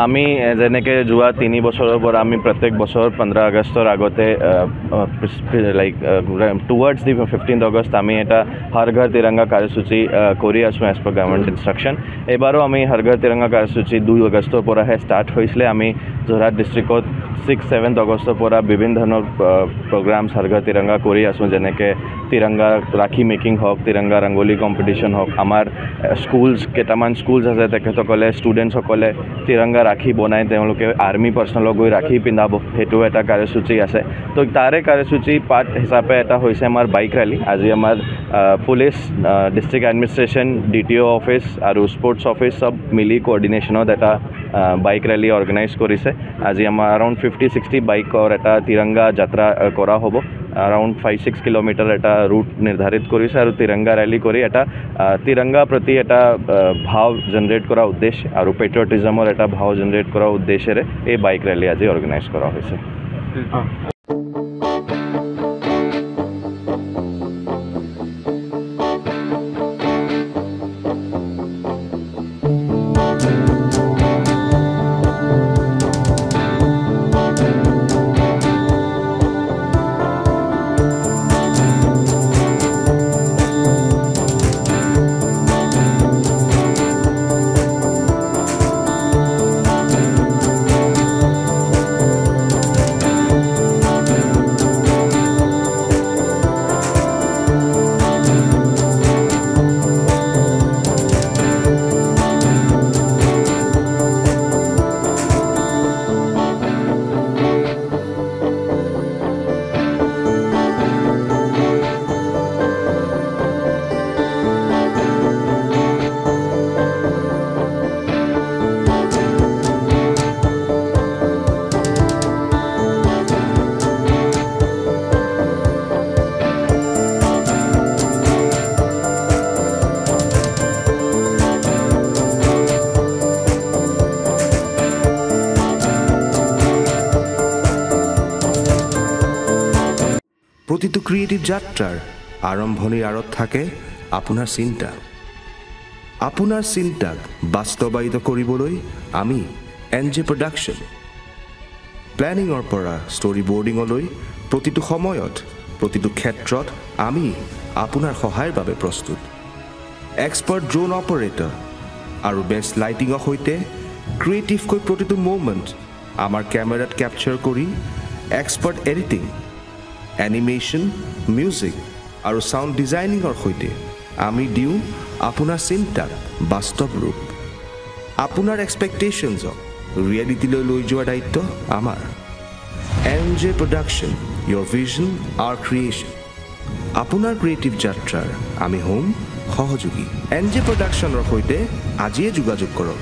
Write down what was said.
আমি যেনেকৈ যোৱা 3 বছৰৰ পৰা আমি প্ৰত্যেক বছৰ 15 আগষ্টৰ আগতে লাইক টুৱাৰ্ডছ দি 15th আগষ্ট আমি এটা হৰ ঘৰ তিৰংগা কাৰ্যসূচী কৰি আছোঁ এজ পাৰ গভৰ্ণমেণ্ট ইনষ্ট্ৰাকশ্যন। এইবাৰো আমি হৰ ঘৰ তিৰংগা কাৰ্যসূচী 2 আগষ্টৰ পৰাহে ষ্টাৰ্ট হৈছিলে। আমি যোৰহাট ডিষ্ট্ৰিক্টত 6-7 আগষ্টৰ পৰা বিভিন্ন ধৰণৰ প্ৰগ্ৰামছ হৰ ঘৰ তিৰংগা কৰি আছোঁ, যেনেকৈ তিৰংগা ৰাখি মেকিং হওক, তিৰংগা ৰংগোলী কম্পিটিশ্যন হওক। আমাৰ কেইটামান স্কুলছ আছে, তেখেতসকলে ষ্টুডেণ্টসকলে তিৰংগা ৰাখি বনাই তেওঁলোকে আৰ্মি পাৰ্চনেলক গৈ ৰাখি পিন্ধাব, সেইটো এটা কাৰ্যসূচী আছে। তো তাৰে কাৰ্যসূচী পাৰ্ট হিচাপে এটা হৈছে আমাৰ বাইক ৰেলী। আজি আমাৰ police, district administration, DTO office আৰু স্পৰ্টছ অফিচ চব মিলি কোঅৰ্ডিনেশ্যনত এটা বাইক ৰেলী অৰ্গেনাইজ কৰিছে। আজি আমাৰ এৰাউণ্ড 50-60 বাইকৰ এটা তিৰংগা যাত্ৰা কৰা হ'ব। এৰাউণ্ড 5-6 কিলোমিটাৰ এটা ৰুট নিৰ্ধাৰিত কৰিছে আৰু তিৰংগা ৰেলী কৰি এটা তিৰংগা প্ৰতি এটা ভাৱ জেনেৰেট কৰা উদ্দেশ্য আৰু পেট্ৰিয়টিজমৰ এটা ভাৱ জেনেৰেট কৰা উদ্দেশ্যেৰে এই বাইক ৰেলী আজি অৰ্গেনাইজ কৰা হৈছে। প্ৰতিটো ক্ৰিয়েটিভ যাত্ৰাৰ আৰম্ভণিৰ আঁৰত থাকে আপোনাৰ চিন্তা। আপোনাৰ চিন্তাক বাস্তৱায়িত কৰিবলৈ আমি NJ প্ৰডাকশ্যন, প্লেনিঙৰ পৰা ষ্টৰী বৰ্ডিঙলৈ প্ৰতিটো সময়ত, প্ৰতিটো ক্ষেত্ৰত আমি আপোনাৰ সহায়ৰ বাবে প্ৰস্তুত। এক্সপাৰ্ট ড্ৰোন অপাৰেটৰ আৰু বেষ্ট লাইটিঙৰ সৈতে ক্ৰিয়েটিভকৈ প্ৰতিটো মুভমেণ্ট আমাৰ কেমেৰাত কেপচাৰ কৰি এক্সপাৰ্ট এডিটিং, এনিমেশ্যন, মিউজিক আৰু সাউণ্ড ডিজাইনিঙৰ সৈতে আমি দিওঁ আপোনাৰ চিন্তাক বাস্তৱ ৰূপ। আপোনাৰ এক্সপেক্টেশ্যনছক ৰিয়েলিটিলৈ লৈ যোৱাৰ দায়িত্ব আমাৰ। NJ production, your vision, our creation। আপোনাৰ ক্ৰিয়েটিভ যাত্ৰাৰ আমি হ'ম সহযোগী। NJ প্ৰডাকশ্যনৰ সৈতে আজিয়ে যোগাযোগ কৰক।